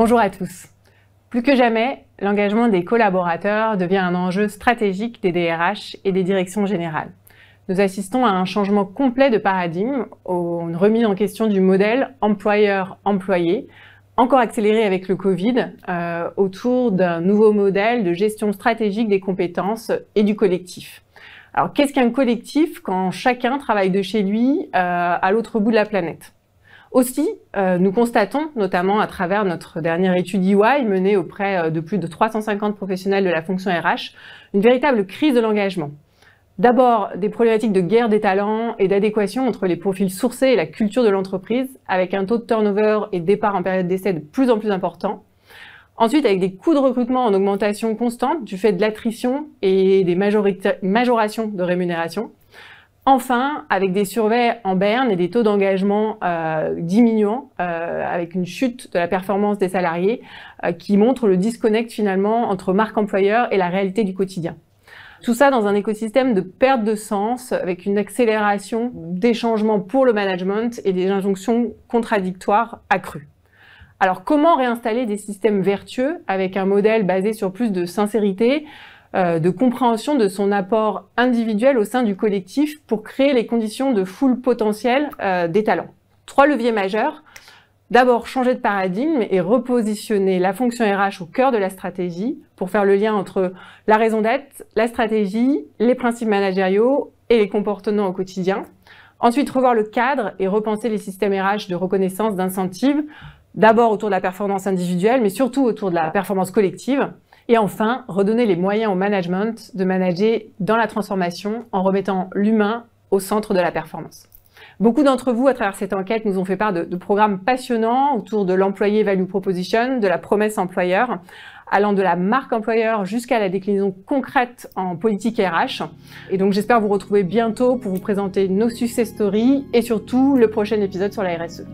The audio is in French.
Bonjour à tous. Plus que jamais, l'engagement des collaborateurs devient un enjeu stratégique des DRH et des directions générales. Nous assistons à un changement complet de paradigme, une remise en question du modèle employeur-employé, encore accéléré avec le Covid, autour d'un nouveau modèle de gestion stratégique des compétences et du collectif. Alors, qu'est-ce qu'un collectif quand chacun travaille de chez lui à l'autre bout de la planète ? Aussi, nous constatons, notamment à travers notre dernière étude EY menée auprès de plus de 350 professionnels de la fonction RH, une véritable crise de l'engagement. D'abord, des problématiques de guerre des talents et d'adéquation entre les profils sourcés et la culture de l'entreprise, avec un taux de turnover et de départ en période d'essai de plus en plus important. Ensuite, avec des coûts de recrutement en augmentation constante du fait de l'attrition et des majorations de rémunération. Enfin, avec des surveys en berne et des taux d'engagement diminuants, avec une chute de la performance des salariés qui montre le disconnect finalement entre marque employeur et la réalité du quotidien. Tout ça dans un écosystème de perte de sens, avec une accélération des changements pour le management et des injonctions contradictoires accrues. Alors, comment réinstaller des systèmes vertueux avec un modèle basé sur plus de sincérité, de compréhension de son apport individuel au sein du collectif pour créer les conditions de full potentiel des talents. 3 leviers majeurs. D'abord, changer de paradigme et repositionner la fonction RH au cœur de la stratégie pour faire le lien entre la raison d'être, la stratégie, les principes managériaux et les comportements au quotidien. Ensuite, revoir le cadre et repenser les systèmes RH de reconnaissance, d'incentives, d'abord autour de la performance individuelle, mais surtout autour de la performance collective. Et enfin, redonner les moyens au management de manager dans la transformation en remettant l'humain au centre de la performance. Beaucoup d'entre vous, à travers cette enquête, nous ont fait part de programmes passionnants autour de l'employé value proposition, de la promesse employeur, allant de la marque employeur jusqu'à la déclinaison concrète en politique RH. Et donc, j'espère vous retrouver bientôt pour vous présenter nos success stories et surtout le prochain épisode sur la RSE.